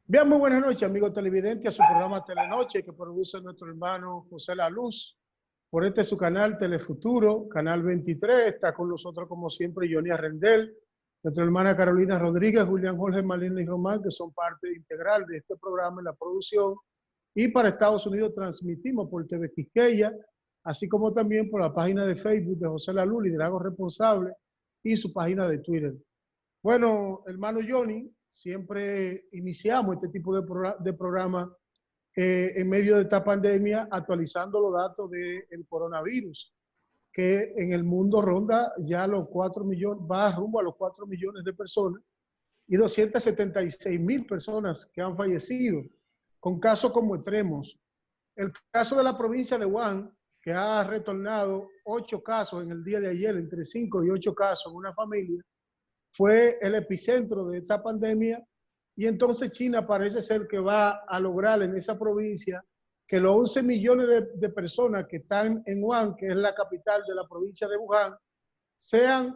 Bien, muy buenas noches, amigos televidentes, a su programa Telenoche que produce nuestro hermano José La Luz. Por su canal Telefuturo, canal 23. Está con nosotros, como siempre, Johnny Arrendel, nuestra hermana Carolina Rodríguez, Julián Jorge Malina y Román, que son parte integral de este programa en la producción. Y para Estados Unidos transmitimos por TV Quisqueya, así como también por la página de Facebook de José La Luz, Liderazgo Responsable, y su página de Twitter. Bueno, hermano Johnny, siempre iniciamos este tipo de programa en medio de esta pandemia, actualizando los datos del coronavirus, que en el mundo ronda ya los 4 millones, va rumbo a los 4 millones de personas y 276,000 personas que han fallecido, con casos como extremos. El caso de la provincia de Wuhan, que ha retornado 8 casos en el día de ayer, entre 5 y 8 casos en una familia, fue el epicentro de esta pandemia, y entonces China parece ser que va a lograr en esa provincia que los 11 millones de personas que están en Wuhan, que es la capital de la provincia de Wuhan, sean,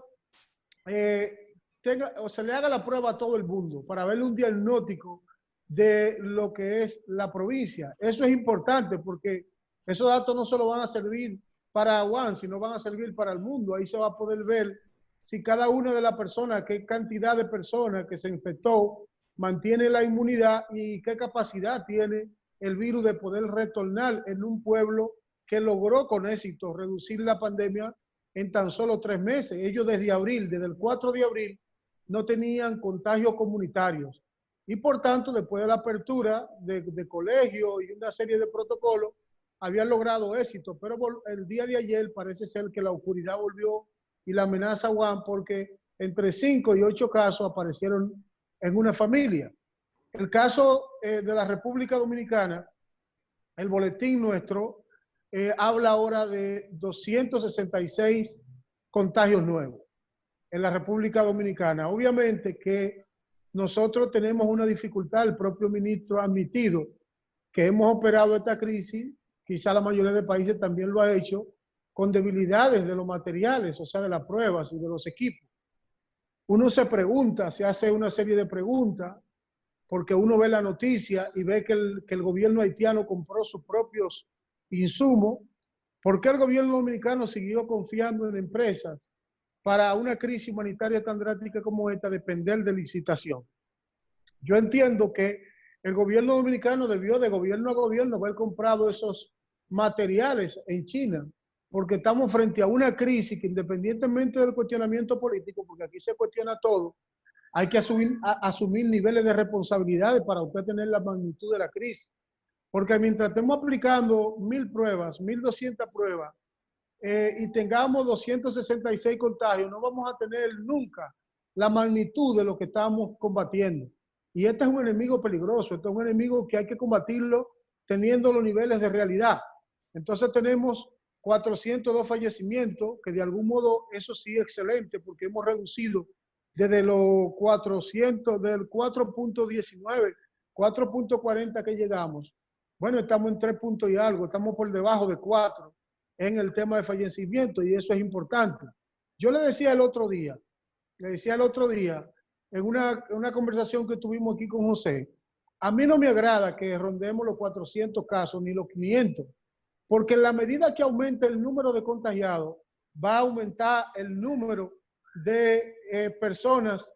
o se le haga la prueba a todo el mundo para verle un diagnóstico de lo que es la provincia. Eso es importante porque esos datos no solo van a servir para Wuhan, sino van a servir para el mundo. Ahí se va a poder ver si cada una de las personas, qué cantidad de personas que se infectó, mantiene la inmunidad y qué capacidad tiene el virus de poder retornar en un pueblo que logró con éxito reducir la pandemia en tan solo 3 meses. Ellos desde el 4 de abril, no tenían contagios comunitarios. Y por tanto, después de la apertura de colegios y una serie de protocolos, habían logrado éxito. Pero el día de ayer parece ser que la oscuridad volvió y la amenaza a Wuhan, porque entre 5 y 8 casos aparecieron en una familia. El caso de la República Dominicana, el boletín nuestro habla ahora de 266 contagios nuevos en la República Dominicana. Obviamente que nosotros tenemos una dificultad, el propio ministro ha admitido que hemos operado esta crisis, quizá la mayoría de países también lo ha hecho, con debilidades de los materiales, o sea, de las pruebas y de los equipos. Uno se pregunta, se hace una serie de preguntas, porque uno ve la noticia y ve que el gobierno haitiano compró sus propios insumos. ¿Por qué el gobierno dominicano siguió confiando en empresas para una crisis humanitaria tan drástica como esta depender de licitación? Yo entiendo que el gobierno dominicano debió de gobierno a gobierno haber comprado esos materiales en China, porque estamos frente a una crisis que, independientemente del cuestionamiento político, porque aquí se cuestiona todo, hay que asumir niveles de responsabilidades para usted tener la magnitud de la crisis. Porque mientras estemos aplicando 1,000 pruebas, 1,200 pruebas, y tengamos 266 contagios, no vamos a tener nunca la magnitud de lo que estamos combatiendo. Y este es un enemigo peligroso, este es un enemigo que hay que combatirlo teniendo los niveles de realidad. Entonces tenemos 402 fallecimientos, que de algún modo eso sí es excelente, porque hemos reducido desde los 400, del 4.19, 4.40 que llegamos. Bueno, estamos en 3 puntos y algo, estamos por debajo de 4 en el tema de fallecimiento, y eso es importante. Yo le decía el otro día en una conversación que tuvimos aquí con José, a mí no me agrada que rondemos los 400 casos ni los 500, porque en la medida que aumente el número de contagiados, va a aumentar el número de personas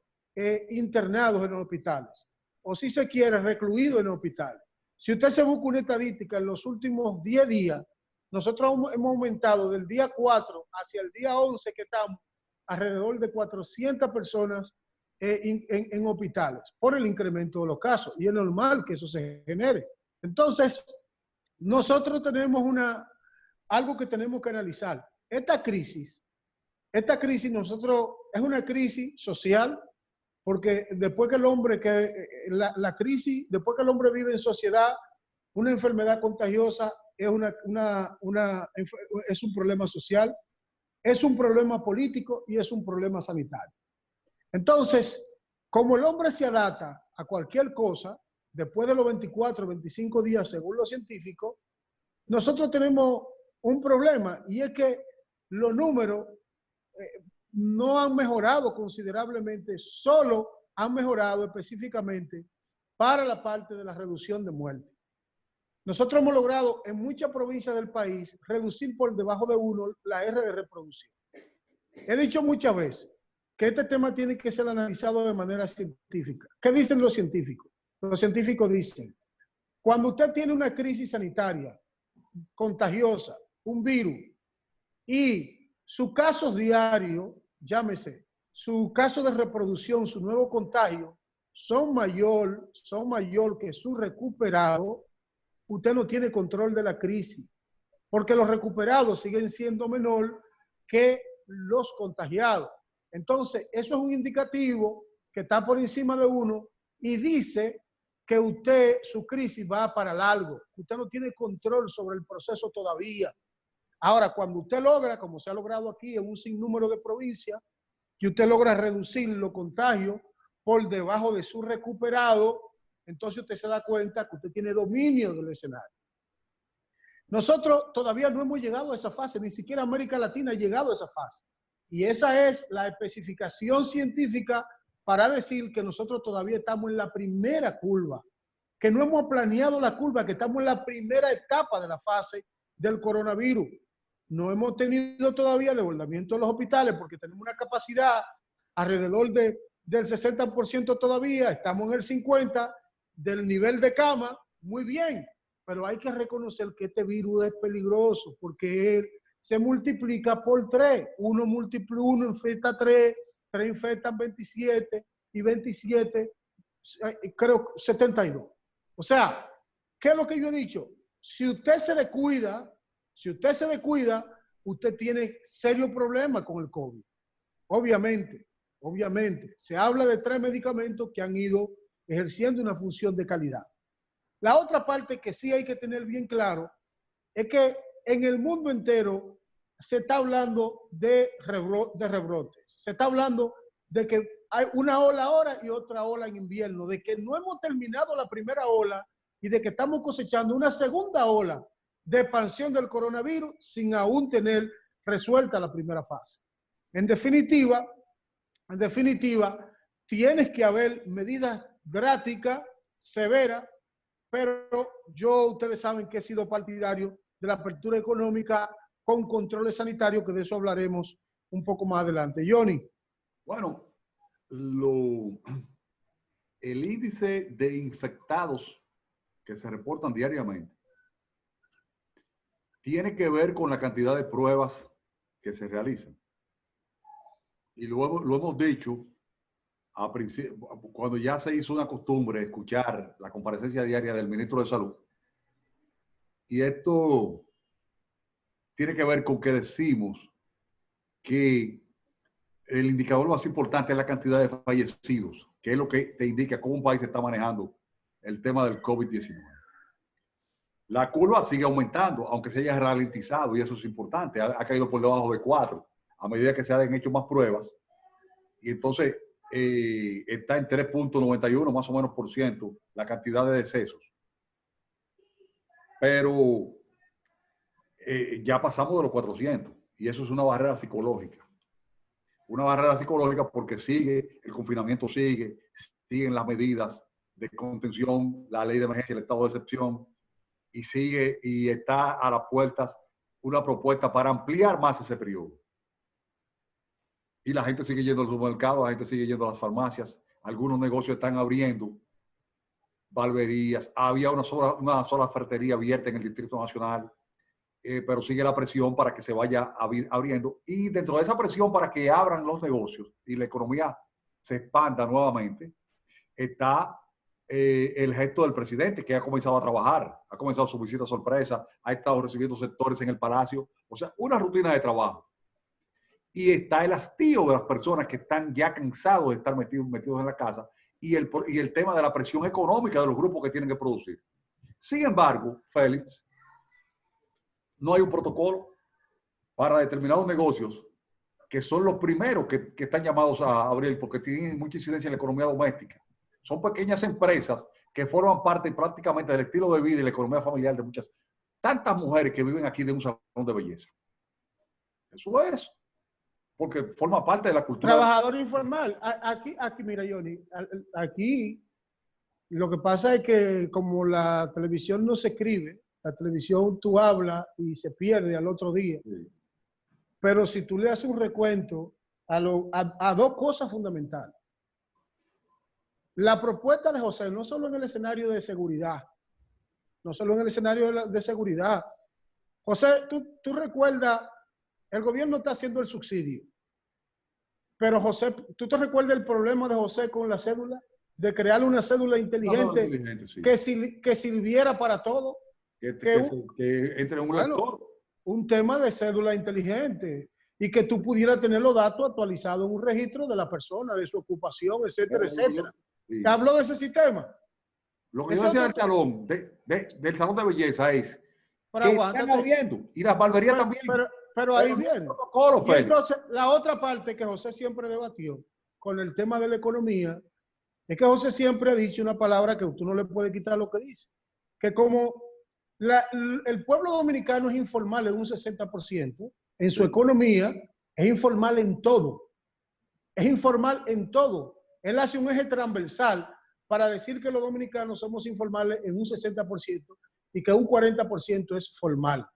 internados en los hospitales, o si se quiere, recluidos en los hospitales. Si usted se busca una estadística, en los últimos 10 días, nosotros hemos aumentado del día 4 hacia el día 11 que estamos, alrededor de 400 personas en hospitales por el incremento de los casos, y es normal que eso se genere. Entonces, nosotros tenemos algo que tenemos que analizar. Esta crisis nosotros es una crisis social, porque después que el hombre, la crisis, después que el hombre vive en sociedad, una enfermedad contagiosa es es un problema social, es un problema político y es un problema sanitario. Entonces, como el hombre se adapta a cualquier cosa, después de los 24, 25 días, según los científicos, nosotros tenemos un problema, y es que los números no han mejorado considerablemente, solo han mejorado específicamente para la parte de la reducción de muerte. Nosotros hemos logrado en muchas provincias del país reducir por debajo de 1 la R de reproducción. He dicho muchas veces que este tema tiene que ser analizado de manera científica. ¿Qué dicen los científicos? Los científicos dicen, cuando usted tiene una crisis sanitaria contagiosa, un virus, y su caso diario, llámese, su caso de reproducción, su nuevo contagio, son mayor que su recuperado, usted no tiene control de la crisis, porque los recuperados siguen siendo menor que los contagiados. Entonces, eso es un indicativo que está por encima de 1 y dice que usted, su crisis va para largo. Usted no tiene control sobre el proceso todavía. Ahora, cuando usted logra, como se ha logrado aquí en un sinnúmero de provincias, que usted logra reducir los contagios por debajo de su recuperado, entonces usted se da cuenta que usted tiene dominio del escenario. Nosotros todavía no hemos llegado a esa fase, ni siquiera América Latina ha llegado a esa fase. Y esa es la especificación científica para decir que nosotros todavía estamos en la primera curva, que no hemos planeado la curva, que estamos en la primera etapa de la fase del coronavirus. No hemos tenido todavía desbordamiento en los hospitales porque tenemos una capacidad alrededor del 60% todavía, estamos en el 50% del nivel de cama, muy bien, pero hay que reconocer que este virus es peligroso porque él se multiplica por 3. Uno infecta 3, 3 infectan 27 y 27, creo, 72. O sea, ¿qué es lo que yo he dicho? Si usted se descuida, usted tiene serios problemas con el COVID. Obviamente, se habla de 3 medicamentos que han ido ejerciendo una función de calidad. La otra parte que sí hay que tener bien claro es que en el mundo entero se está hablando de rebrotes. Se está hablando de que hay una ola ahora y otra ola en invierno, de que no hemos terminado la primera ola y de que estamos cosechando una segunda ola de expansión del coronavirus sin aún tener resuelta la primera fase. En definitiva, tienes que haber medidas drásticas, severas, pero ustedes saben que he sido partidario de la apertura económica con controles sanitarios, que de eso hablaremos un poco más adelante. Johnny. Bueno, el índice de infectados que se reportan diariamente tiene que ver con la cantidad de pruebas que se realizan. Y luego lo hemos dicho cuando ya se hizo una costumbre escuchar la comparecencia diaria del ministro de Salud. Y esto tiene que ver con que decimos que el indicador más importante es la cantidad de fallecidos, que es lo que te indica cómo un país está manejando el tema del COVID-19. La curva sigue aumentando, aunque se haya ralentizado, y eso es importante. Ha caído por debajo de 4 a medida que se han hecho más pruebas. Y entonces está en 3.91 más o menos por ciento la cantidad de decesos. Pero ya pasamos de los 400 y eso es una barrera psicológica. Una barrera psicológica porque sigue, el confinamiento siguen las medidas de contención, la ley de emergencia, el estado de excepción, y sigue y está a las puertas una propuesta para ampliar más ese periodo. Y la gente sigue yendo al supermercado, la gente sigue yendo a las farmacias, algunos negocios están abriendo, barberías, había una sola ferretería abierta en el Distrito Nacional, pero sigue la presión para que se vaya abriendo. Y dentro de esa presión para que abran los negocios y la economía se expanda nuevamente, está el gesto del presidente, que ha comenzado a trabajar, ha comenzado su visita sorpresa, ha estado recibiendo sectores en el Palacio, o sea, una rutina de trabajo. Y está el hastío de las personas que están ya cansados de estar metidos en la casa y el tema de la presión económica de los grupos que tienen que producir. Sin embargo, Félix, no hay un protocolo para determinados negocios que son los primeros que están llamados a abrir porque tienen mucha incidencia en la economía doméstica. Son pequeñas empresas que forman parte prácticamente del estilo de vida y la economía familiar de tantas mujeres que viven aquí de un salón de belleza. Eso es, porque forma parte de la cultura. Trabajador informal. Aquí mira, Johnny, aquí Lo que pasa es que como la televisión no se escribe, la televisión tú hablas y se pierde al otro día. Sí. Pero si tú le haces un recuento a dos cosas fundamentales. La propuesta de José, no solo en el escenario de seguridad, no solo en el escenario de seguridad. José, tú recuerdas, el gobierno está haciendo el subsidio, pero José, ¿tú te recuerdas el problema de José con la cédula? De crear una cédula inteligente, Sí. que sirviera para todo. Que entre un lector. Un tema de cédula inteligente y que tú pudieras tener los datos actualizados en un registro de la persona, de su ocupación, etcétera, etcétera. Sí. ¿Te habló de ese sistema? Lo que yo decía del salón, del salón de belleza es pero que están abriendo y las barberías también. Pero ahí viene. Y entonces, la otra parte que José siempre debatió con el tema de la economía es que José siempre ha dicho una palabra que tú no le puedes quitar lo que dice. Que como el pueblo dominicano es informal en un 60%, en su economía es informal en todo. Es informal en todo. Él hace un eje transversal para decir que los dominicanos somos informales en un 60% y que un 40% es formal.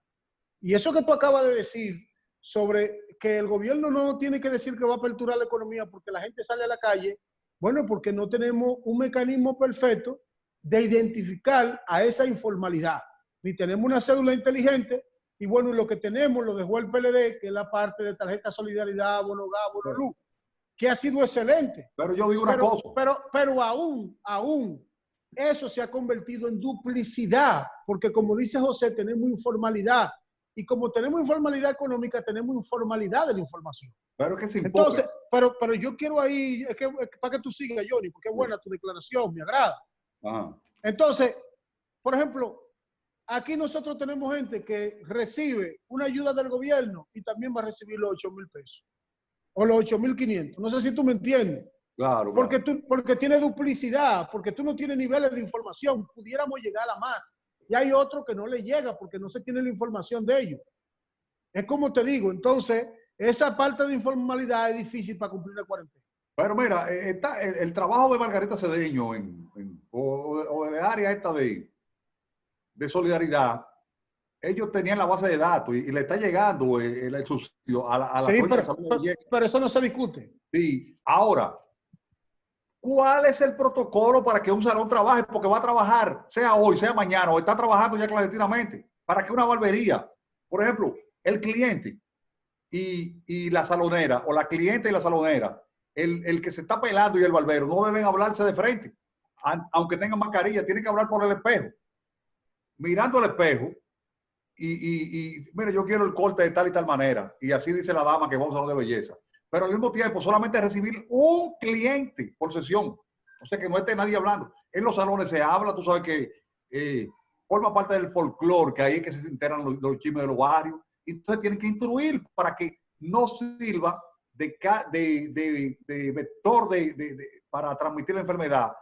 Y eso que tú acabas de decir sobre que el gobierno no tiene que decir que va a aperturar la economía porque la gente sale a la calle, bueno, porque no tenemos un mecanismo perfecto de identificar a esa informalidad. Ni tenemos una cédula inteligente y bueno, lo que tenemos lo dejó el PLD, que es la parte de tarjeta solidaridad, bono gas, bono luz, que ha sido excelente. Pero yo digo una cosa. Pero aún, eso se ha convertido en duplicidad, porque como dice José, tenemos informalidad. Y como tenemos informalidad económica, tenemos informalidad de la información. Pero que se entonces, pero yo quiero ahí, es que para que tú sigas, Johnny, porque es buena tu declaración, me agrada. Ajá. Entonces, por ejemplo, aquí nosotros tenemos gente que recibe una ayuda del gobierno y también va a recibir los 8,000 pesos o los 8,500. No sé si tú me entiendes. Claro, porque tiene duplicidad, porque tú no tienes niveles de información. Pudiéramos llegar a más. Y hay otro que no le llega porque no se tiene la información de ellos. Es como te digo, entonces, esa parte de informalidad es difícil para cumplir la cuarentena. Pero mira, está el trabajo de Margarita Cedeño o de área esta de solidaridad, ellos tenían la base de datos y le está llegando el subsidio a la sí, pero eso no se discute. Sí, ahora, ¿cuál es el protocolo para que un salón trabaje? Porque va a trabajar, sea hoy, sea mañana, o está trabajando ya clandestinamente. Para que una barbería, por ejemplo, el cliente y la salonera, o la cliente y la salonera, el que se está pelando y el barbero, no deben hablarse de frente. Aunque tengan mascarilla, tienen que hablar por el espejo. Mirando el espejo, y mire, yo quiero el corte de tal y tal manera. Y así dice la dama que va a un salón de belleza. Pero al mismo tiempo solamente recibir un cliente por sesión. O sea, que no esté nadie hablando. En los salones se habla, tú sabes que forma parte del folclore, que ahí es que se enteran los chismes de los barrios. Y entonces tienen que instruir para que no sirva de vector para transmitir la enfermedad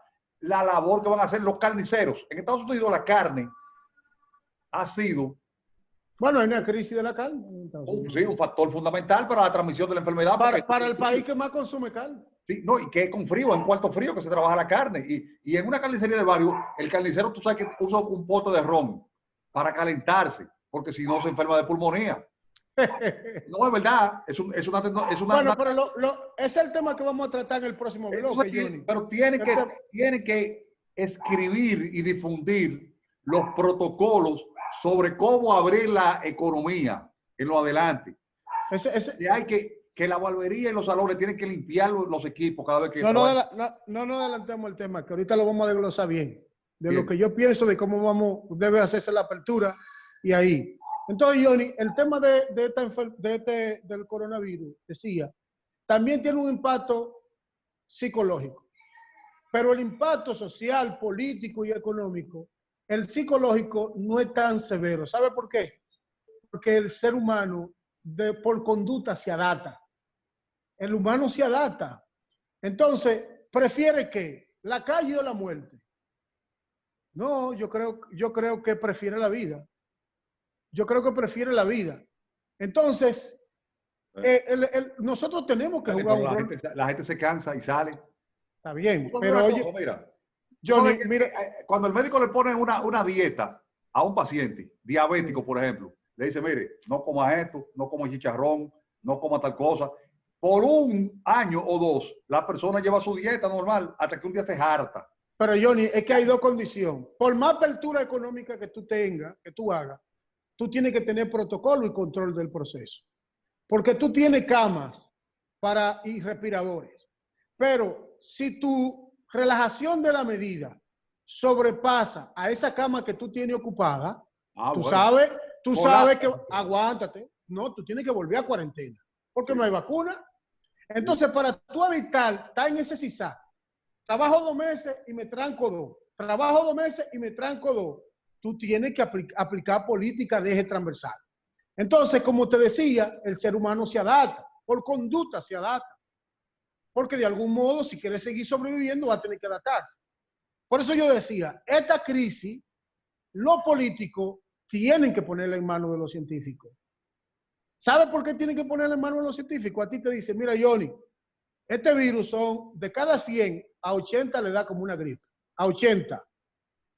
la labor que van a hacer los carniceros. En Estados Unidos la carne ha sido... Bueno, hay una crisis de la carne. Sí, un factor fundamental para la transmisión de la enfermedad. Para el país que más consume carne. Sí, no, y que es con frío, en cuarto frío que se trabaja la carne. Y en una carnicería de barrio, el carnicero, tú sabes que usa un pote de ron para calentarse, porque si no se enferma de pulmonía. No, es verdad. Es una bueno, pero ese es el tema que vamos a tratar en el próximo bloque, Johnny. Pero tiene que escribir y difundir los protocolos sobre cómo abrir la economía en lo adelante. Y hay que la barbería y los salones tienen que limpiar los equipos cada vez que... No nos adelantemos el tema, que ahorita lo vamos a desglosar bien. De lo que yo pienso, de cómo debe hacerse la apertura y ahí. Entonces, Johnny, el tema del coronavirus, decía, también tiene un impacto psicológico. Pero el impacto social, político y económico, el psicológico no es tan severo. ¿Sabe por qué? Porque el ser humano por conducta se adapta. El humano se adapta. Entonces, ¿prefiere qué? ¿La calle o la muerte? No, yo creo que prefiere la vida. Yo creo que prefiere la vida. Entonces, nosotros tenemos que jugar un rol. La gente se cansa y sale. Está bien, pero oye, mira, Johnny, mira, cuando el médico le pone una dieta a un paciente diabético, por ejemplo, le dice, mire, no coma esto, no coma chicharrón, no coma tal cosa. Por un año o dos, la persona lleva su dieta normal hasta que un día se harta. pero Johnny, es que hay dos condiciones. Por más apertura económica que tú tengas, que tú hagas, tú tienes que tener protocolo y control del proceso. Porque tú tienes camas y respiradores. Pero si tu relajación de la medida sobrepasa a esa cama que tú tienes ocupada, tú sabes que, aguántate, no, tú tienes que volver a cuarentena, porque no hay vacuna. Entonces, para tú evitar estar en ese CISA, trabajo 2 meses y me tranco 2, trabajo 2 meses y me tranco 2, tú tienes que aplicar política de eje transversal. Entonces, como te decía, el ser humano se adapta, por conducta se adapta, porque de algún modo, si quiere seguir sobreviviendo, va a tener que adaptarse. Por eso yo decía, esta crisis, los políticos tienen que ponerla en manos de los científicos. ¿Sabe por qué tienen que ponerla en manos de los científicos? A ti te dicen, mira, Johnny, este virus de cada 100 a 80 le da como una gripe, a 80.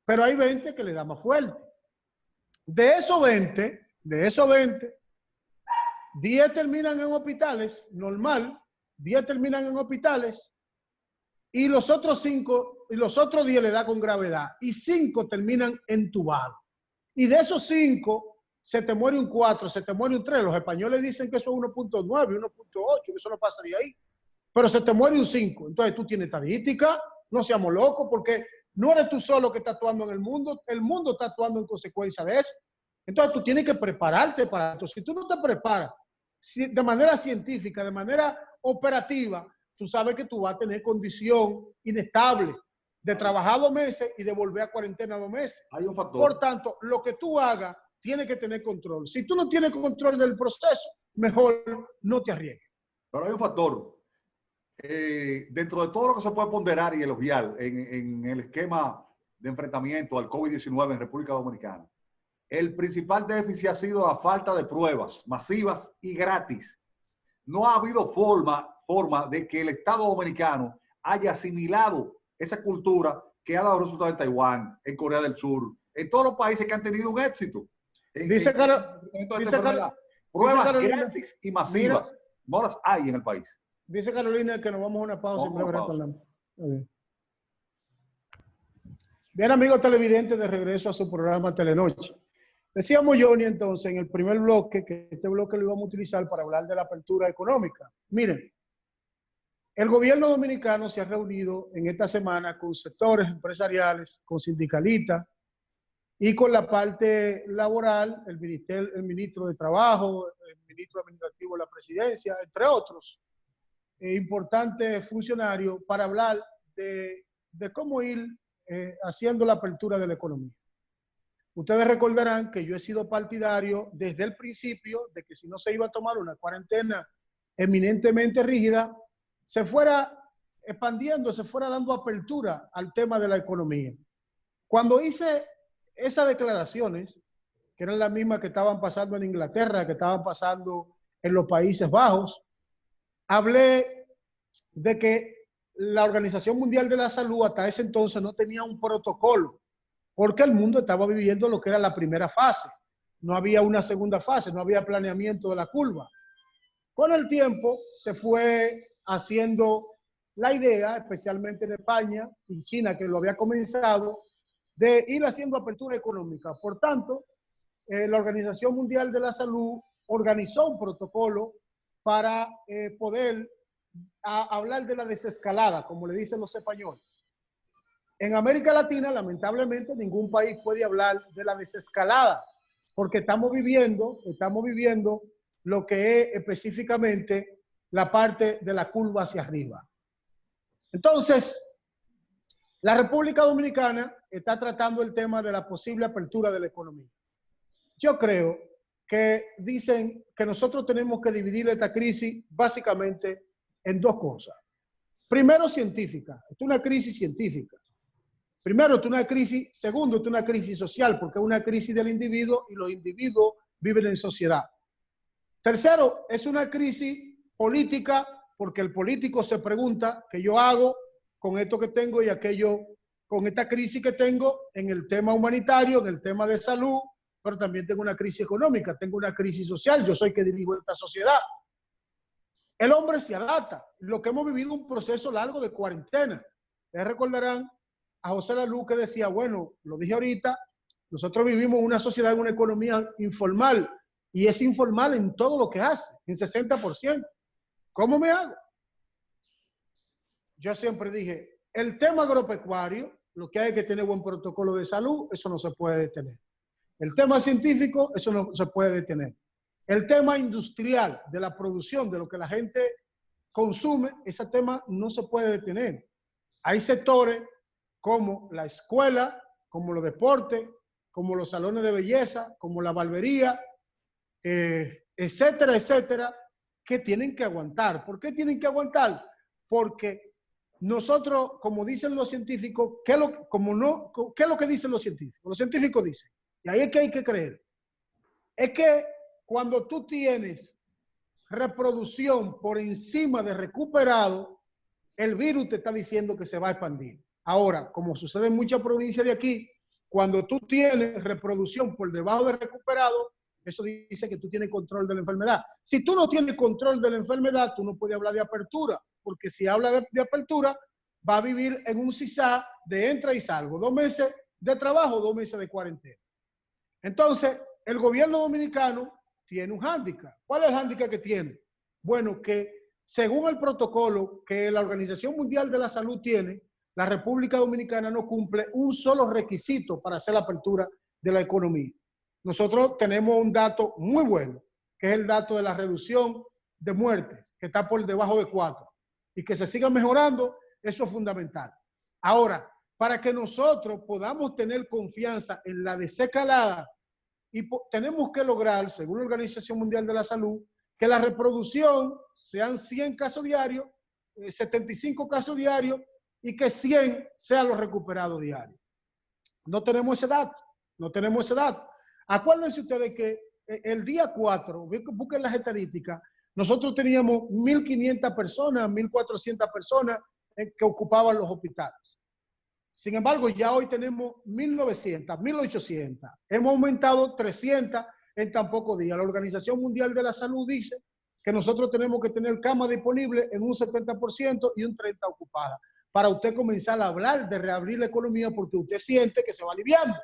Pero hay 20 que le da más fuerte. De esos 20, 10 terminan en hospitales, normal, 10 terminan en hospitales, y los otros 5, y los otros 10 le da con gravedad, y 5 terminan entubados. Y de esos 5, se te muere un 4, se te muere un 3. Los españoles dicen que eso es 1.9, 1.8, que eso no pasa de ahí. Pero se te muere un 5. Entonces tú tienes estadística, no seamos locos, porque no eres tú solo que está actuando en el mundo está actuando en consecuencia de eso. Entonces tú tienes que prepararte para esto. Si tú no te preparas de manera científica, de manera operativa, tú sabes que tú vas a tener condición inestable de trabajar 2 meses y de volver a cuarentena 2 meses. Hay un factor. Por tanto, lo que tú hagas tiene que tener control. Si tú no tienes control del proceso, mejor no te arriesgues. Pero hay un factor. Dentro de todo lo que se puede ponderar y elogiar en el esquema de enfrentamiento al COVID-19 en República Dominicana, el principal déficit ha sido la falta de pruebas masivas y gratis. No ha habido forma de que el Estado dominicano haya asimilado esa cultura que ha dado resultados en Taiwán, en Corea del Sur, en todos los países que han tenido un éxito. Pruebas gratis y masivas. Mira, no las hay en el país. Dice Carolina que nos vamos a una pausa. Bien, amigos televidentes, de regreso a su programa Telenoche. Decíamos, Johnny, entonces, en el primer bloque, que este bloque lo íbamos a utilizar para hablar de la apertura económica. Miren, el gobierno dominicano se ha reunido en esta semana con sectores empresariales, con sindicalistas y con la parte laboral, el ministro de Trabajo, el ministro administrativo de la Presidencia, entre otros importantes funcionarios, para hablar de cómo ir haciendo la apertura de la economía. Ustedes recordarán que yo he sido partidario desde el principio de que si no se iba a tomar una cuarentena eminentemente rígida, se fuera expandiendo, se fuera dando apertura al tema de la economía. Cuando hice esas declaraciones, que eran las mismas que estaban pasando en Inglaterra, que estaban pasando en los Países Bajos, hablé de que la Organización Mundial de la Salud hasta ese entonces no tenía un protocolo, porque el mundo estaba viviendo lo que era la primera fase. No había una segunda fase, no había planeamiento de la curva. Con el tiempo se fue haciendo la idea, especialmente en España y China, que lo había comenzado, de ir haciendo apertura económica. Por tanto, la Organización Mundial de la Salud organizó un protocolo para poder hablar de la desescalada, como le dicen los españoles. En América Latina, lamentablemente, ningún país puede hablar de la desescalada, porque estamos viviendo lo que es específicamente la parte de la curva hacia arriba. Entonces, la República Dominicana está tratando el tema de la posible apertura de la economía. Yo creo que dicen que nosotros tenemos que dividir esta crisis básicamente en dos cosas. Primero, científica. Esto es una crisis científica. Primero, esto es una crisis. Segundo, esto es una crisis social, porque es una crisis del individuo y los individuos viven en sociedad. Tercero, es una crisis política, porque el político se pregunta qué yo hago con esto que tengo y aquello con esta crisis que tengo en el tema humanitario, en el tema de salud, pero también tengo una crisis económica, tengo una crisis social, yo soy que dirijo esta sociedad. El hombre se adapta. Lo que hemos vivido un proceso largo de cuarentena. Ustedes recordarán a José Lalú que decía, bueno, lo dije ahorita, nosotros vivimos una sociedad, una economía informal, y es informal en todo lo que hace, en 60%. ¿Cómo me hago? Yo siempre dije, el tema agropecuario, lo que hay que tener buen protocolo de salud, eso no se puede detener. El tema científico, eso no se puede detener. El tema industrial, de la producción, de lo que la gente consume, ese tema no se puede detener. Hay sectores como la escuela, como los deportes, como los salones de belleza, como la barbería, etcétera, etcétera, que tienen que aguantar. ¿Por qué tienen que aguantar? Porque nosotros, como dicen los científicos, ¿qué es lo que dicen los científicos? Los científicos dicen, y ahí es que hay que creer, es que cuando tú tienes reproducción por encima de recuperado, el virus te está diciendo que se va a expandir. Ahora, como sucede en muchas provincias de aquí, cuando tú tienes reproducción por debajo de recuperado, eso dice que tú tienes control de la enfermedad. Si tú no tienes control de la enfermedad, tú no puedes hablar de apertura, porque si habla de apertura, va a vivir en un sisá de entra y salgo, 2 meses de trabajo, 2 meses de cuarentena. Entonces, el gobierno dominicano tiene un hándicap. ¿Cuál es el hándicap que tiene? Bueno, que según el protocolo que la Organización Mundial de la Salud tiene, la República Dominicana no cumple un solo requisito para hacer la apertura de la economía. Nosotros tenemos un dato muy bueno, que es el dato de la reducción de muertes, que está por debajo de 4. Y que se siga mejorando, eso es fundamental. Ahora, para que nosotros podamos tener confianza en la desescalada, y tenemos que lograr, según la Organización Mundial de la Salud, que la reproducción sean 100 casos diarios, 75 casos diarios, y que 100 sean los recuperados diarios. No tenemos ese dato, no tenemos ese dato. Acuérdense ustedes que el día 4, busquen las estadísticas, nosotros teníamos 1.500 personas, 1.400 personas que ocupaban los hospitales. Sin embargo, ya hoy tenemos 1.900, 1.800. Hemos aumentado 300 en tan pocos días. La Organización Mundial de la Salud dice que nosotros tenemos que tener camas disponibles en un 70% y un 30% ocupadas para usted comenzar a hablar de reabrir la economía porque usted siente que se va aliviando.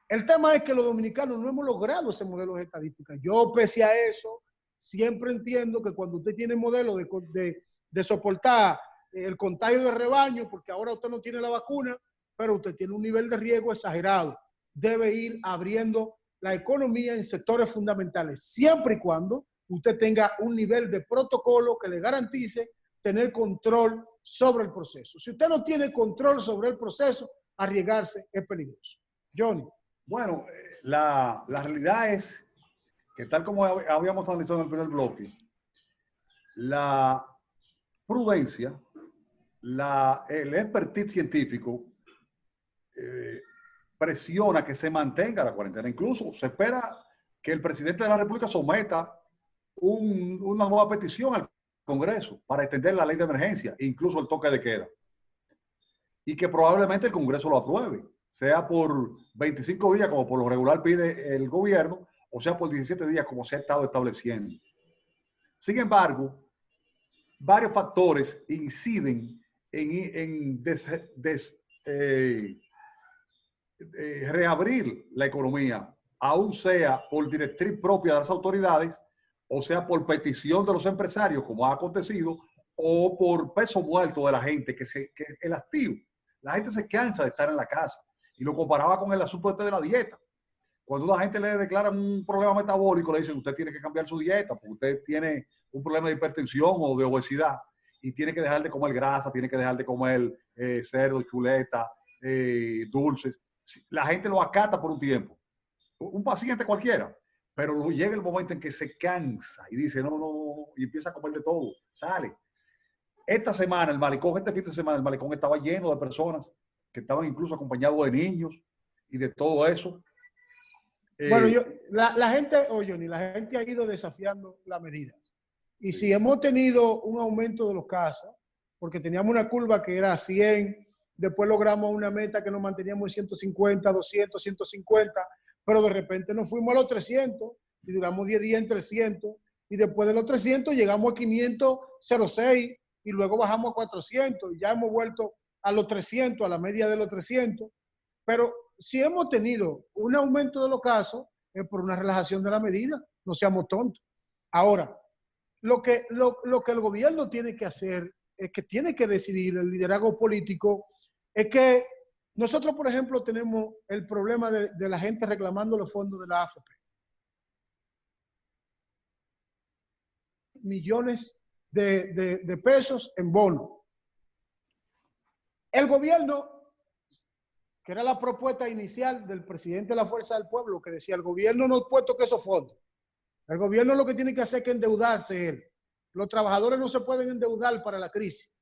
El tema es que los dominicanos no hemos logrado ese modelo de estadística. Yo, pese a eso, siempre entiendo que cuando usted tiene modelo de soportar el contagio de rebaño, porque ahora usted no tiene la vacuna, pero usted tiene un nivel de riesgo exagerado, debe ir abriendo la economía en sectores fundamentales, siempre y cuando usted tenga un nivel de protocolo que le garantice tener control sobre el proceso. Si usted no tiene control sobre el proceso, arriesgarse es peligroso. Johnny. Bueno, la realidad es que tal como habíamos analizado en el primer bloque, la prudencia, el expertise científico presiona que se mantenga la cuarentena. Incluso se espera que el presidente de la República someta una nueva petición al Congreso para extender la ley de emergencia, incluso el toque de queda. Y que probablemente el Congreso lo apruebe, sea por 25 días, como por lo regular pide el gobierno, o sea por 17 días, como se ha estado estableciendo. Sin embargo, varios factores inciden en reabrir la economía, aún sea por directriz propia de las autoridades, o sea por petición de los empresarios, como ha acontecido, o por peso muerto de la gente, que es el activo. La gente se cansa de estar en la casa. Y lo comparaba con el asunto de la dieta. Cuando a la gente le declaran un problema metabólico, le dicen, usted tiene que cambiar su dieta, porque usted tiene un problema de hipertensión o de obesidad, y tiene que dejar de comer grasa, tiene que dejar de comer cerdo, chuleta, dulces. La gente lo acata por un tiempo. Un paciente cualquiera. Pero llega el momento en que se cansa y dice, no, y empieza a comer de todo. Sale. Esta semana, este fin de semana, el malecón estaba lleno de personas que estaban incluso acompañados de niños y de todo eso. Bueno, la gente, Johnny, la gente ha ido desafiando las medidas. Y si hemos tenido un aumento de los casos, porque teníamos una curva que era 100, después logramos una meta que nos manteníamos en 150, 200, 150, pero de repente nos fuimos a los 300 y duramos 10 días en 300, y después de los 300 llegamos a 500,06 y luego bajamos a 400 y ya hemos vuelto a los 300, a la media de los 300, pero si hemos tenido un aumento de los casos es por una relajación de la medida, no seamos tontos. Ahora, lo que el gobierno tiene que hacer es que tiene que decidir el liderazgo político, es que nosotros, por ejemplo, tenemos el problema de la gente reclamando los fondos de la AFP. Millones de pesos en bono. El gobierno, que era la propuesta inicial del presidente de la Fuerza del Pueblo, que decía, el gobierno no ha puesto que esos fondos. El gobierno lo que tiene que hacer es que endeudarse él. Los trabajadores no se pueden endeudar para la crisis.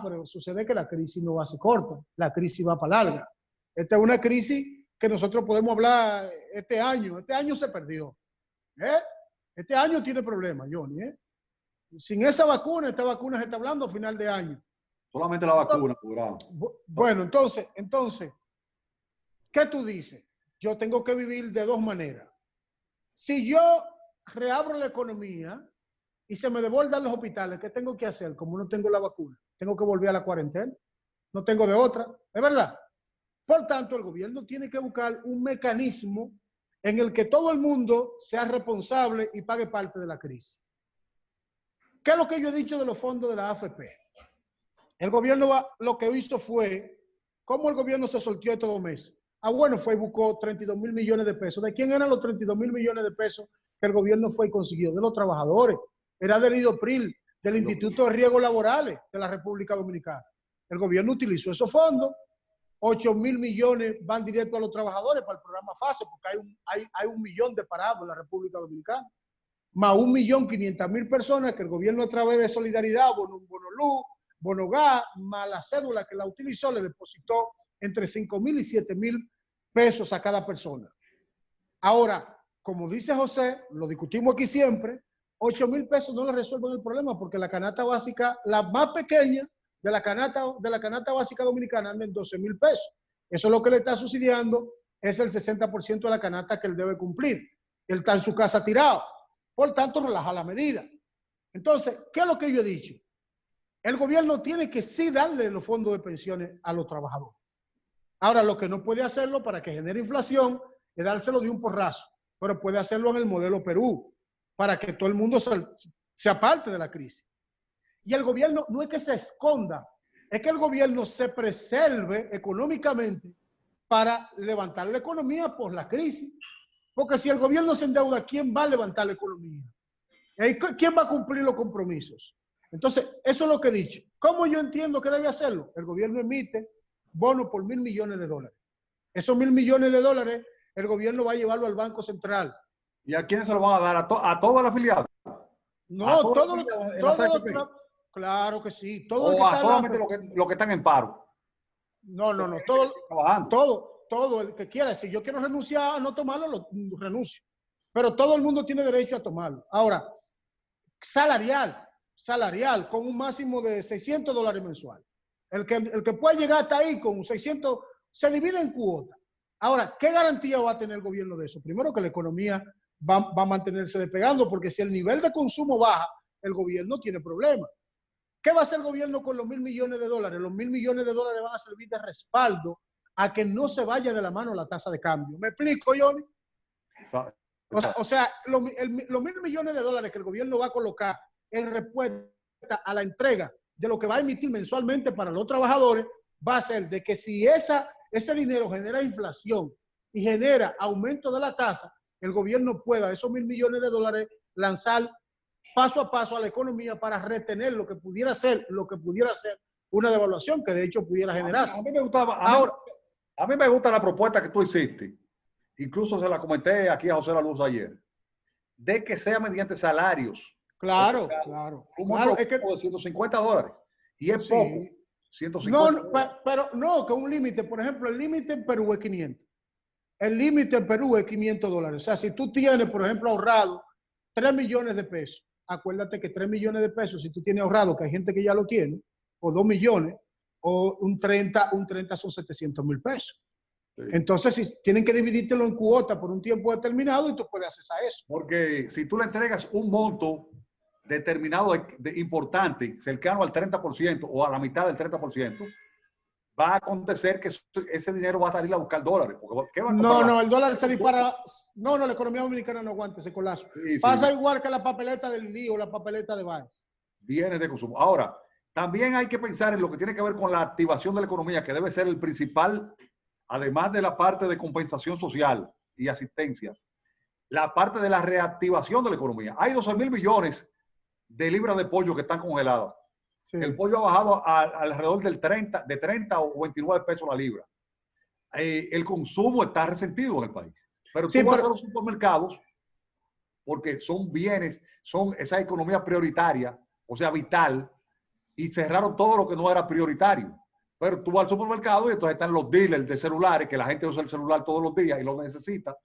Pero sucede que la crisis no va a ser corta, la crisis va para larga. Esta es una crisis que nosotros podemos hablar este año se perdió. Este año tiene problemas, Johnny. Sin esa vacuna, esta vacuna se está hablando a final de año. Solamente la vacuna, curado. Bueno, entonces, ¿qué tú dices? Yo tengo que vivir de dos maneras. Si yo reabro la economía y se me desbordan los hospitales, ¿qué tengo que hacer? Como no tengo la vacuna, tengo que volver a la cuarentena. No tengo de otra, ¿es verdad? Por tanto, el gobierno tiene que buscar un mecanismo en el que todo el mundo sea responsable y pague parte de la crisis. ¿Qué es lo que yo he dicho de los fondos de la AFP? El gobierno lo que hizo fue, ¿cómo el gobierno se sorteó estos 2 meses? Bueno, fue y buscó 32,000 millones de pesos. ¿De quién eran los 32,000 millones de pesos que el gobierno fue y consiguió? De los trabajadores. Era del IDOPRIL, del Instituto de Riesgos Laborales de la República Dominicana. El gobierno utilizó esos fondos. 8,000 millones van directo a los trabajadores para el programa FASE, porque hay 1 millón de parados en la República Dominicana. Más 1.500.000 personas que el gobierno, a través de Solidaridad, Bono Luz, Bono Gas, más la cédula que la utilizó, le depositó entre 5,000 y 7,000 pesos a cada persona. Ahora, como dice José, lo discutimos aquí siempre, 8,000 pesos no le resuelven el problema, porque la canasta básica, la más pequeña de la canasta básica dominicana, anda en 12,000 pesos. Eso es lo que le está subsidiando, es el 60% de la canasta que él debe cumplir. Él está en su casa tirado. Por tanto, relaja la medida. Entonces, ¿qué es lo que yo he dicho? El gobierno tiene que sí darle los fondos de pensiones a los trabajadores. Ahora, lo que no puede hacerlo para que genere inflación es dárselo de un porrazo, pero puede hacerlo en el modelo Perú, para que todo el mundo sea parte de la crisis. Y el gobierno no es que se esconda, es que el gobierno se preserve económicamente para levantar la economía por la crisis. Porque si el gobierno se endeuda, ¿quién va a levantar la economía? ¿Quién va a cumplir los compromisos? Entonces, eso es lo que he dicho. ¿Cómo yo entiendo que debe hacerlo? El gobierno emite bonos por $1,000 millones. Esos $1,000 millones, el gobierno va a llevarlo al Banco Central. ¿Y a quién se lo van a dar? ¿A todas las afiliadas? No, claro que sí. Todo solamente los que están en paro. No. Todo el que quiera. Si yo quiero renunciar a no tomarlo, renuncio. Pero todo el mundo tiene derecho a tomarlo. Ahora, salarial, con un máximo de $600 mensual. El que pueda llegar hasta ahí con 600, se divide en cuotas. Ahora, ¿qué garantía va a tener el gobierno de eso? Primero, que la economía va a mantenerse despegando, porque si el nivel de consumo baja, el gobierno tiene problemas. ¿Qué va a hacer el gobierno con los $1,000 millones? Los $1,000 millones van a servir de respaldo a que no se vaya de la mano la tasa de cambio. ¿Me explico, Johnny? O sea, los $1,000 millones que el gobierno va a colocar en respuesta a la entrega de lo que va a emitir mensualmente para los trabajadores, va a ser de que si ese dinero genera inflación y genera aumento de la tasa, el gobierno pueda esos $1,000 millones lanzar paso a paso a la economía para retener lo que pudiera ser una devaluación que de hecho pudiera generarse. A mí me gusta la propuesta que tú hiciste. Incluso se la comenté aquí a José La Luz ayer. De que sea mediante salarios. Claro. Es que de $150. Y es poco. 150. Pero no, que un límite. Por ejemplo, el límite en Perú es 500. El límite en Perú es $500. O sea, si tú tienes, por ejemplo, ahorrado 3 millones de pesos, acuérdate que 3 millones de pesos, si tú tienes ahorrado, que hay gente que ya lo tiene, o 2 millones, o un 30 son 700,000 pesos. Sí. Entonces, si tienen que dividírtelo en cuotas por un tiempo determinado y tú puedes acceder a eso. Porque si tú le entregas un monto determinado importante, cercano al 30% o a la mitad del 30%, va a acontecer que ese dinero va a salir a buscar dólares. ¿Qué va a comprar? No, el dólar se dispara. No, la economía dominicana no aguanta ese colapso. Sí, Pasa sí. igual que la papeleta del lío, la papeleta de Baez. Bienes de consumo. Ahora, también hay que pensar en lo que tiene que ver con la activación de la economía, que debe ser el principal, además de la parte de compensación social y asistencia, la parte de la reactivación de la economía. Hay 12,000 millones de libras de pollo que están congeladas. Sí. El pollo ha bajado alrededor del 30 o 29 pesos la libra. El consumo está resentido en el país. Pero tú vas a los supermercados, porque son bienes, son esa economía prioritaria, o sea, vital, y cerraron todo lo que no era prioritario. Pero tú vas al supermercado y entonces están los dealers de celulares, que la gente usa el celular todos los días y lo necesita,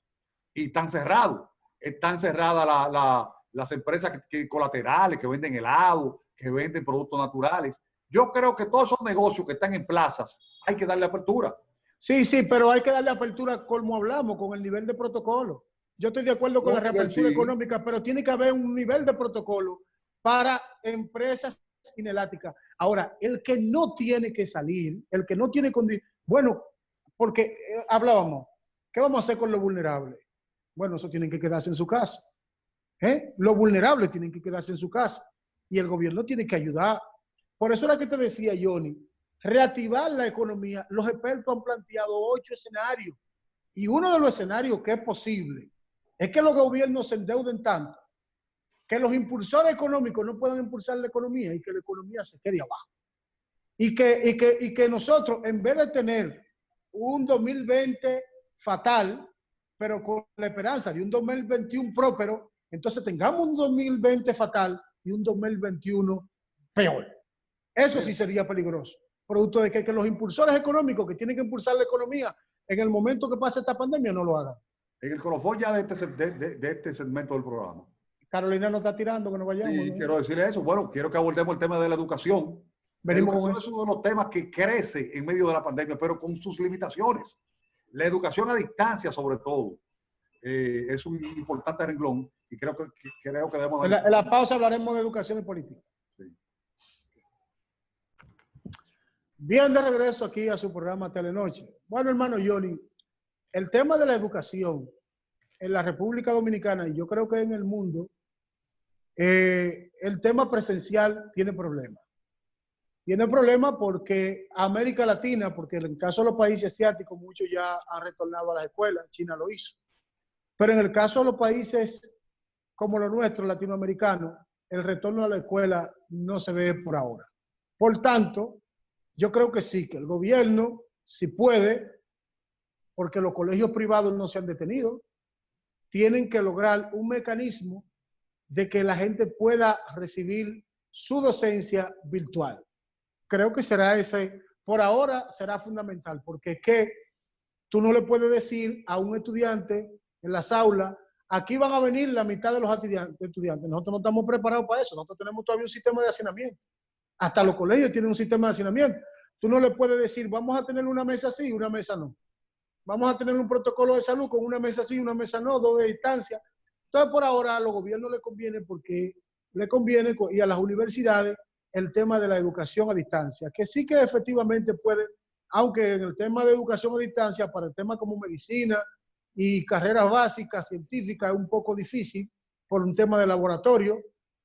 y están cerrados. Están cerradas las empresas colaterales que venden helado, que venden productos naturales. Yo creo que todos esos negocios que están en plazas hay que darle apertura. Sí, pero hay que darle apertura como hablamos, con el nivel de protocolo. Yo estoy de acuerdo con la reapertura económica, pero tiene que haber un nivel de protocolo para empresas ineláticas. Ahora, el que no tiene que salir, el que no tiene condiciones, bueno, porque hablábamos, ¿qué vamos a hacer con los vulnerables? Bueno, eso tienen que quedarse en su casa. Los vulnerables tienen que quedarse en su casa y el gobierno tiene que ayudar. Por eso era que te decía, Johnny, reactivar la economía. Los expertos han planteado 8 escenarios y uno de los escenarios que es posible es que los gobiernos se endeuden tanto que los impulsores económicos no puedan impulsar la economía y que la economía se quede abajo. Y que nosotros, en vez de tener un 2020 fatal, pero con la esperanza de un 2021 próspero, entonces tengamos un 2020 fatal y un 2021 peor. Eso sí sería peligroso. Producto de que los impulsores económicos que tienen que impulsar la economía en el momento que pase esta pandemia no lo hagan. En el colofón ya de este segmento del programa. Carolina nos está tirando que nos vayamos. Sí, ¿no? Quiero decirle eso. Bueno, quiero que abordemos el tema de la educación. Venimos la educación con eso. Es uno de los temas que crece en medio de la pandemia, pero con sus limitaciones. La educación a distancia, sobre todo, es un importante renglón y creo que debemos... En la pausa hablaremos de educación y política. Sí. Bien, de regreso aquí a su programa Telenoche. Bueno, hermano Johnny, el tema de la educación en la República Dominicana, y yo creo que en el mundo, el tema presencial tiene problemas. Tiene problemas porque América Latina, porque en el caso de los países asiáticos, muchos ya han retornado a las escuelas, China lo hizo. Pero en el caso de los países como los nuestros, latinoamericanos, el retorno a la escuela no se ve por ahora. Por tanto, yo creo que sí, que el gobierno, si puede, porque los colegios privados no se han detenido, tienen que lograr un mecanismo de que la gente pueda recibir su docencia virtual. Creo que será ese, por ahora será fundamental, porque es que tú no le puedes decir a un estudiante en las aulas, aquí van a venir la mitad de los estudiantes. Nosotros no estamos preparados para eso, nosotros tenemos todavía un sistema de hacinamiento. Hasta los colegios tienen un sistema de hacinamiento. Tú no le puedes decir, vamos a tener una mesa sí y una mesa no. Vamos a tener un protocolo de salud con una mesa sí y una mesa no, 2 de distancia. Entonces, por ahora, a los gobiernos les conviene porque le conviene, y a las universidades, el tema de la educación a distancia, que sí que efectivamente puede, aunque en el tema de educación a distancia, para el tema como medicina y carreras básicas, científicas, es un poco difícil por un tema de laboratorio,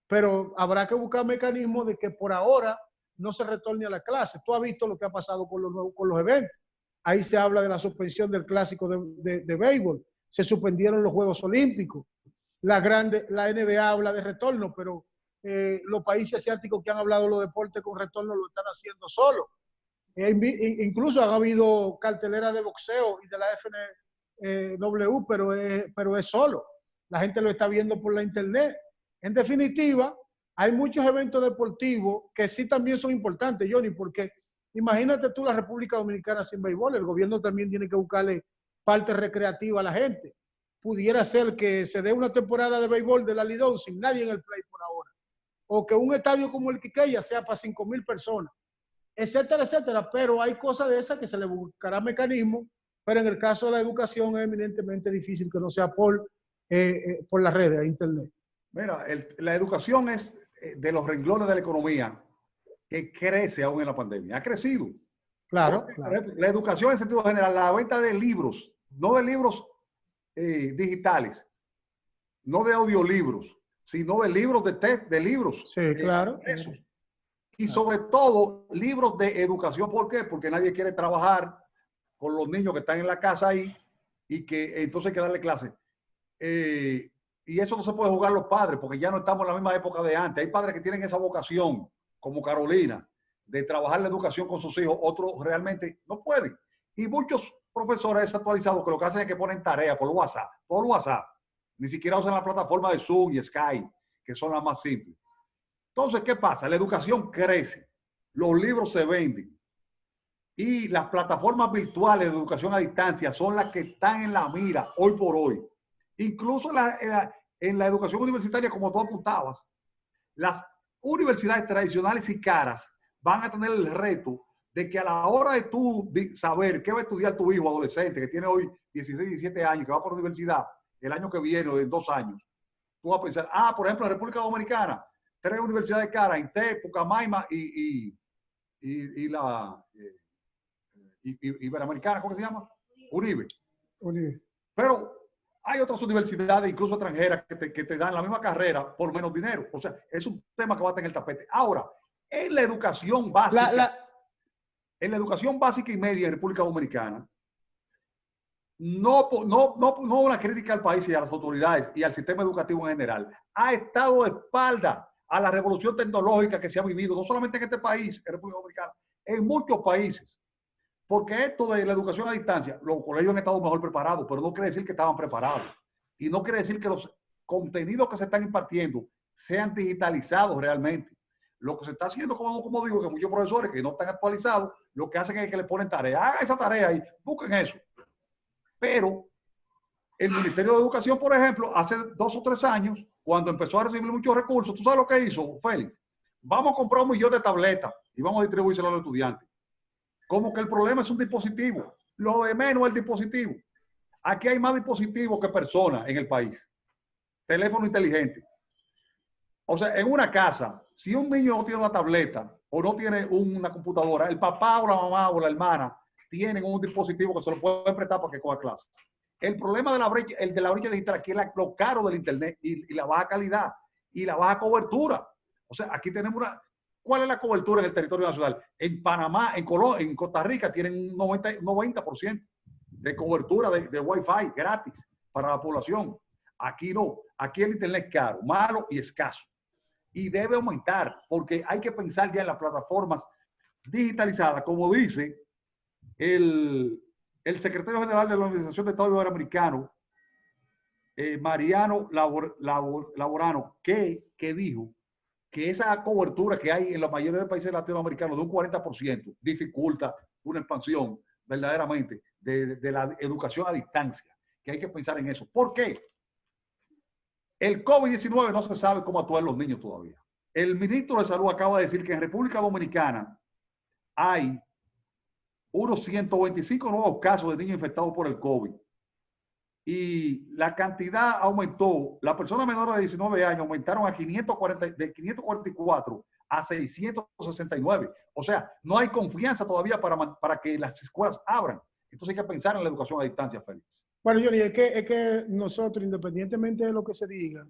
pero habrá que buscar mecanismos de que por ahora no se retorne a la clase. Tú has visto lo que ha pasado con los eventos. Ahí se habla de la suspensión del clásico de béisbol. Se suspendieron los Juegos Olímpicos. La NBA habla de retorno, pero los países asiáticos que han hablado de los deportes con retorno lo están haciendo solos. Incluso han habido carteleras de boxeo y de la FNW, pero es solo. La gente lo está viendo por la internet. En definitiva, hay muchos eventos deportivos que sí también son importantes, Johnny, porque imagínate tú la República Dominicana sin béisbol, el gobierno también tiene que buscarle parte recreativa a la gente. Pudiera ser que se dé una temporada de béisbol de la Lidón sin nadie en el play por ahora. O que un estadio como el Quiqueya sea para 5,000 personas. etcétera, etcétera. Pero hay cosas de esas que se le buscará mecanismo, pero en el caso de la educación es eminentemente difícil que no sea por las redes, a internet. Mira, la educación es de los renglones de la economía que crece aún en la pandemia. Ha crecido. Claro, Porque, claro. la educación en sentido general, la venta de libros, no de libros digitales, no de audiolibros, sino de libros de libros. Sí, claro. Y sobre todo, libros de educación. ¿Por qué? Porque nadie quiere trabajar con los niños que están en la casa ahí y que entonces hay que darle clase. Y eso no se puede jugar los padres, porque ya no estamos en la misma época de antes. Hay padres que tienen esa vocación, como Carolina, de trabajar la educación con sus hijos. Otros realmente no pueden. Y muchos profesores desactualizados que lo que hacen es que ponen tareas por WhatsApp, por WhatsApp. Ni siquiera usan la plataforma de Zoom y Skype, que son las más simples. Entonces, ¿qué pasa? La educación crece, los libros se venden y las plataformas virtuales de educación a distancia son las que están en la mira hoy por hoy. Incluso en la educación universitaria, como tú apuntabas, las universidades tradicionales y caras van a tener el reto de que a la hora de tú saber qué va a estudiar tu hijo adolescente, que tiene hoy 16, 17 años, que va por la universidad el año que viene o en 2 años, tú vas a pensar, por ejemplo, en la República Dominicana, 3 universidades caras, INTEP, Pucamaima y la Iberoamericana, ¿cómo se llama? Uribe. Pero hay otras universidades, incluso extranjeras, que te dan la misma carrera por menos dinero. O sea, es un tema que va a tener el tapete. Ahora, en la educación básica, en la educación básica y media en República Dominicana, no una crítica al país y a las autoridades y al sistema educativo en general, ha estado de espalda a la revolución tecnológica que se ha vivido, no solamente en este país, en República Dominicana, en muchos países. Porque esto de la educación a distancia, los colegios han estado mejor preparados, pero no quiere decir que estaban preparados. Y no quiere decir que los contenidos que se están impartiendo sean digitalizados realmente. Lo que se está haciendo, como digo, que muchos profesores que no están actualizados, lo que hacen es que le ponen tarea. Hagan esa tarea y busquen eso. Pero el Ministerio de Educación, por ejemplo, hace 2 o 3 años, cuando empezó a recibir muchos recursos, ¿tú sabes lo que hizo, Félix? Vamos a comprar 1 millón de tabletas y vamos a distribuírselo a los estudiantes. Como que el problema es un dispositivo. Lo de menos es el dispositivo. Aquí hay más dispositivos que personas en el país. Teléfono inteligente. O sea, en una casa, si un niño no tiene una tableta o no tiene una computadora, el papá o la mamá o la hermana tienen un dispositivo que se lo pueden prestar para que coja clase. El problema de la brecha, el de la brecha digital, aquí es lo caro del internet y la baja calidad y la baja cobertura. O sea, aquí tenemos una... ¿Cuál es la cobertura en el territorio nacional? En Panamá, en Costa Rica tienen un 90% de cobertura de Wi-Fi gratis para la población. Aquí no. Aquí el internet es caro, malo y escaso. Y debe aumentar porque hay que pensar ya en las plataformas digitalizadas, como dice el secretario general de la Organización de Estados Iberoamericanos, Mariano Laborano, que dijo que esa cobertura que hay en la mayoría de países latinoamericanos de un 40% dificulta una expansión verdaderamente de la educación a distancia, que hay que pensar en eso. ¿Por qué? El COVID-19 no se sabe cómo actuar los niños todavía. El ministro de Salud acaba de decir que en República Dominicana hay unos 125 nuevos casos de niños infectados por el COVID. Y la cantidad aumentó, las personas menores de 19 años aumentaron de 544 a 669. O sea, no hay confianza todavía para que las escuelas abran. Entonces hay que pensar en la educación a distancia, Félix. Bueno, Johnny, es que nosotros, independientemente de lo que se diga,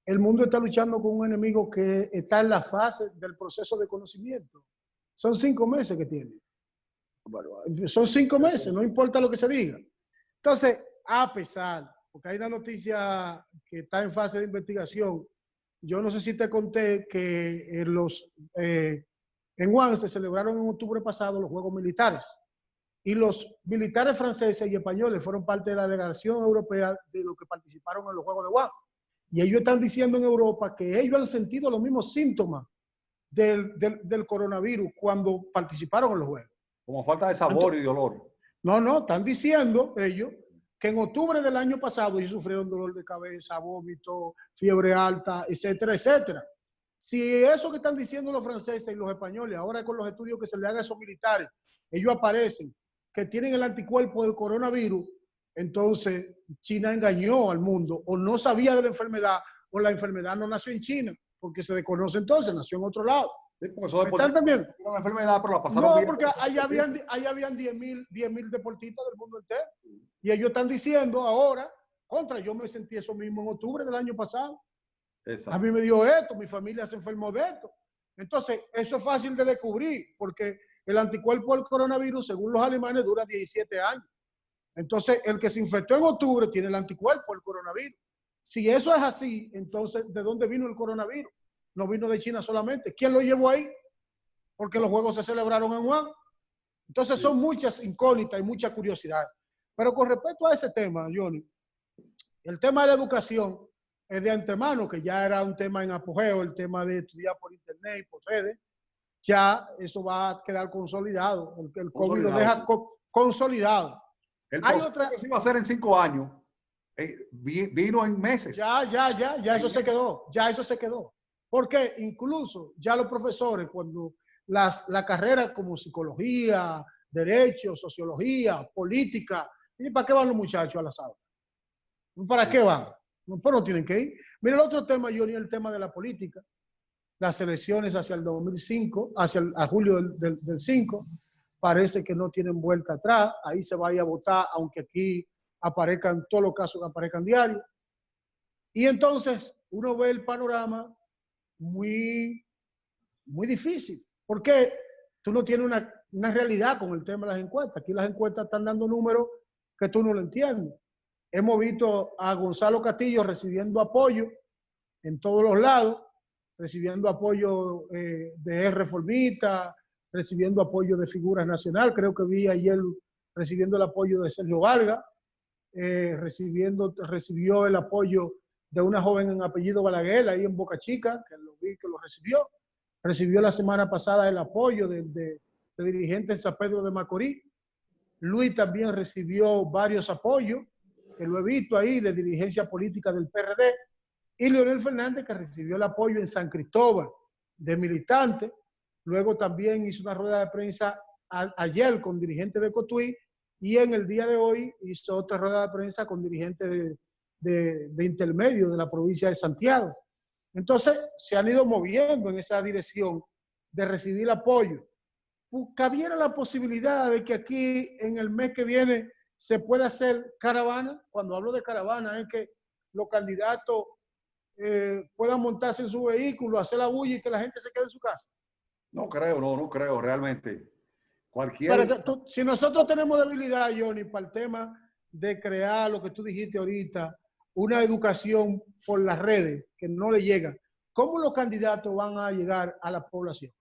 el mundo está luchando con un enemigo que está en la fase del proceso de conocimiento. Son 5 meses que tiene. Bueno, son 5 meses, no importa lo que se diga. Entonces, a pesar, porque hay una noticia que está en fase de investigación, yo no sé si te conté que en Wuhan se celebraron en octubre pasado los Juegos Militares y los militares franceses y españoles fueron parte de la delegación europea de los que participaron en los Juegos de Wuhan. Y ellos están diciendo en Europa que ellos han sentido los mismos síntomas del coronavirus cuando participaron en los Juegos. Como falta de sabor y de olor. No, están diciendo ellos que en octubre del año pasado ellos sufrieron dolor de cabeza, vómito, fiebre alta, etcétera, etcétera. Si eso que están diciendo los franceses y los españoles, ahora con los estudios que se le hagan a esos militares, ellos aparecen que tienen el anticuerpo del coronavirus, entonces China engañó al mundo o no sabía de la enfermedad o la enfermedad no nació en China, porque se desconoce entonces, nació en otro lado. Sí, ¿me están entendiendo? Una enfermedad, pero la pasaron no, bien. Porque allá habían 10.000 deportistas del mundo entero. Y ellos están diciendo ahora, yo me sentí eso mismo en octubre del año pasado. Exacto. A mí me dio esto, mi familia se enfermó de esto. Entonces, eso es fácil de descubrir, porque el anticuerpo del coronavirus, según los alemanes, dura 17 años. Entonces, el que se infectó en octubre tiene el anticuerpo del coronavirus. Si eso es así, entonces, ¿de dónde vino el coronavirus? No vino de China solamente. ¿Quién lo llevó ahí? Porque los juegos se celebraron en Wuhan. Entonces, son muchas incógnitas y mucha curiosidad. Pero con respecto a ese tema, Johnny, el tema de la educación es de antemano, que ya era un tema en apogeo, el tema de estudiar por internet y por redes, ya eso va a quedar consolidado. El COVID lo deja consolidado. El proceso que se iba a hacer en 5 años vino en meses. Ya eso se quedó. Ya eso se quedó. Porque incluso ya los profesores, cuando la carrera como psicología, derecho, sociología, política, ¿y para qué van los muchachos a las aulas? ¿Para qué van? Pues no tienen que ir. Mira, el otro tema, Johnny, el tema de la política. Las elecciones hacia el 2005, a julio del 5, parece que no tienen vuelta atrás. Ahí se vaya a votar, aunque aquí aparezcan todos los casos que aparezcan diarios. Y entonces uno ve el panorama muy, muy difícil. Porque tú no tienes una realidad con el tema de las encuestas. Aquí las encuestas están dando números que tú no lo entiendes. Hemos visto a Gonzalo Castillo recibiendo apoyo en todos los lados, recibiendo apoyo de Reformista, recibiendo apoyo de figuras nacionales. Creo que vi ayer recibiendo el apoyo de Sergio Valga, recibió el apoyo de una joven en apellido Balaguer, ahí en Boca Chica, que lo vi que lo recibió. Recibió la semana pasada el apoyo de dirigentes de San Pedro de Macorís. Luis también recibió varios apoyos, que lo he visto ahí, de dirigencia política del PRD. Y Leonel Fernández, que recibió el apoyo en San Cristóbal de militantes. Luego también hizo una rueda de prensa ayer con dirigentes de Cotuí, y en el día de hoy hizo otra rueda de prensa con dirigentes de intermedio de la provincia de Santiago. Entonces, se han ido moviendo en esa dirección de recibir apoyo. ¿Cabiera la posibilidad de que aquí en el mes que viene se pueda hacer caravana? Cuando hablo de caravana es que los candidatos puedan montarse en su vehículo, hacer la bulla y que la gente se quede en su casa. No creo realmente. Pero si nosotros tenemos debilidad, Johnny, para el tema de crear lo que tú dijiste ahorita, una educación por las redes que no le llega, ¿cómo los candidatos van a llegar a la población?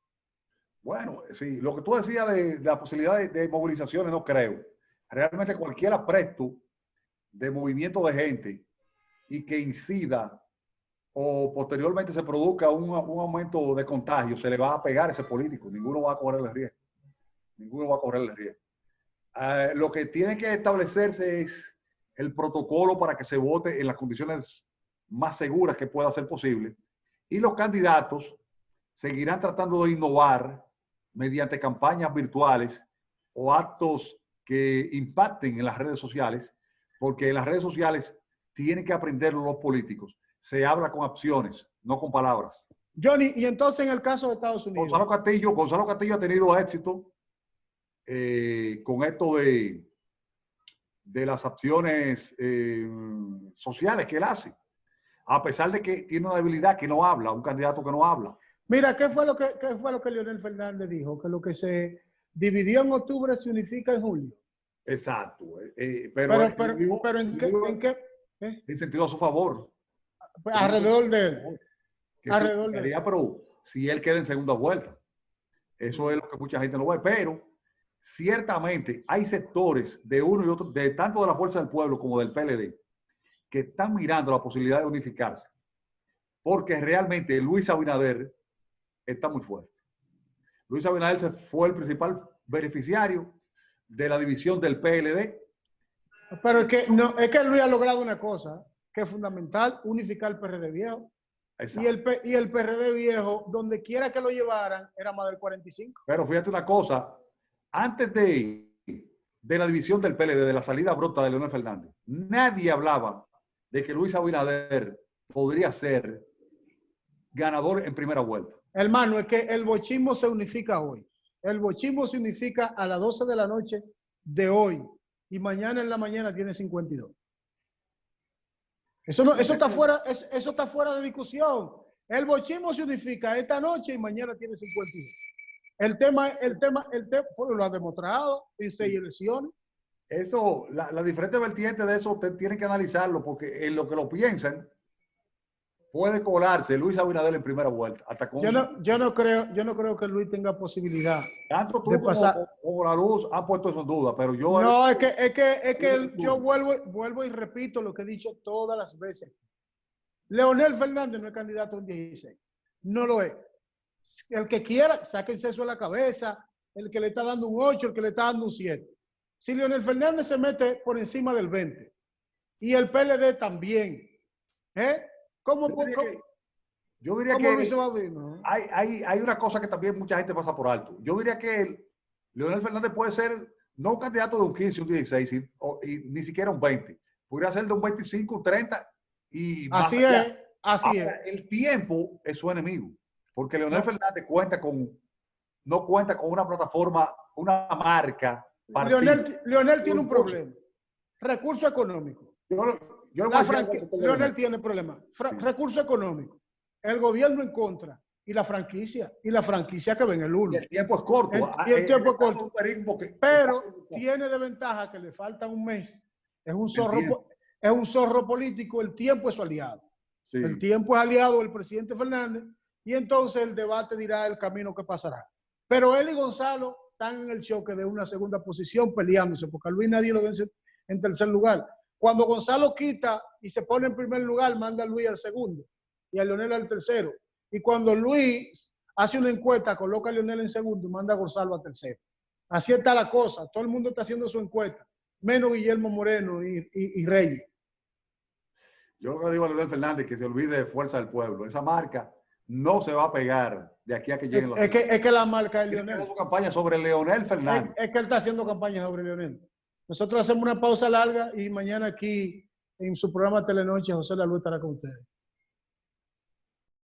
Bueno, sí, lo que tú decías de la posibilidad de movilizaciones, no creo. Realmente cualquier apresto de movimiento de gente y que incida o posteriormente se produzca un aumento de contagio, se le va a pegar a ese político. Ninguno va a correr el riesgo. Lo que tiene que establecerse es el protocolo para que se vote en las condiciones más seguras que pueda ser posible. Y los candidatos seguirán tratando de innovar mediante campañas virtuales o actos que impacten en las redes sociales, porque en las redes sociales tienen que aprenderlo los políticos. Se habla con acciones, no con palabras. Johnny, y entonces en el caso de Estados Unidos. Gonzalo Castillo ha tenido éxito con esto de las acciones sociales que él hace, a pesar de que tiene una debilidad que no habla, un candidato que no habla. Mira, ¿qué fue lo que Leonel Fernández dijo? Que lo que se dividió en octubre se unifica en julio. Exacto. Pero ¿en qué? En sentido a su favor. Alrededor de él. Pero si él queda en segunda vuelta. Eso es lo que mucha gente no ve. Pero ciertamente hay sectores de uno y otro, de tanto de la Fuerza del Pueblo como del PLD, que están mirando la posibilidad de unificarse. Porque realmente Luis Abinader está muy fuerte. Luis Abinader fue el principal beneficiario de la división del PLD. Pero es que Luis ha logrado una cosa que es fundamental: unificar el PRD viejo. Y el PRD viejo, donde quiera que lo llevaran, era más del 45. Pero fíjate una cosa, antes de la división del PLD, de la salida abrupta de Leonel Fernández, nadie hablaba de que Luis Abinader podría ser ganador en primera vuelta. Hermano, es que el bochismo se unifica hoy. El bochismo se unifica a las 12 de la noche de hoy. Y mañana en la mañana tiene 52. Eso está fuera de discusión. El bochismo se unifica esta noche y mañana tiene 52. El tema, pues lo ha demostrado en 6 elecciones. Eso, la diferente vertiente de eso, usted tiene que analizarlo, porque en lo que lo piensan, puede colarse Luis Abinader en primera vuelta. Hasta con yo no creo que Luis tenga posibilidad. Tanto tú de pasar. como la luz han puesto eso en duda, pero yo... No, es que yo vuelvo y repito lo que he dicho todas las veces. Leonel Fernández no es candidato a un 16. No lo es. El que quiera, sáquense eso a la cabeza. El que le está dando un 8, el que le está dando un 7. Si Leonel Fernández se mete por encima del 20 y el PLD también, ¿cómo Luis va a ver? ¿No? Hay una cosa que también mucha gente pasa por alto. Yo diría que Leonel Fernández puede ser no un candidato de un 15, un 16, y ni siquiera un 20. Podría ser de un 25, un 30 y más así allá. es, así Ahora, es. el tiempo es su enemigo, porque Leonel Fernández no cuenta con una plataforma, una marca. Leonel tiene un problema. Recurso económico. Leonel tiene problemas. Recurso económico. El gobierno en contra. Y la franquicia que ven el uno. El tiempo es corto. El tiempo es corto. Pero tiene de ventaja que le falta un mes. Es un zorro político. El tiempo es su aliado. Sí. El tiempo es aliado del presidente Fernández. Y entonces el debate dirá el camino que pasará. Pero él y Gonzalo están en el choque de una segunda posición peleándose, porque a Luis nadie lo vence en tercer lugar. Cuando Gonzalo quita y se pone en primer lugar, manda a Luis al segundo y a Leonel al tercero. Y cuando Luis hace una encuesta, coloca a Leonel en segundo y manda a Gonzalo a tercero. Así está la cosa. Todo el mundo está haciendo su encuesta, menos Guillermo Moreno y Reyes. Yo le digo a Leonel Fernández que se olvide de Fuerza del Pueblo. Esa marca no se va a pegar de aquí a que lleguen los... Es que la marca es Leonel. Su campaña sobre Leonel Fernández. Es que él está haciendo campaña sobre Leonel. Nosotros hacemos una pausa larga y mañana aquí en su programa Telenoche José La Luz estará con ustedes.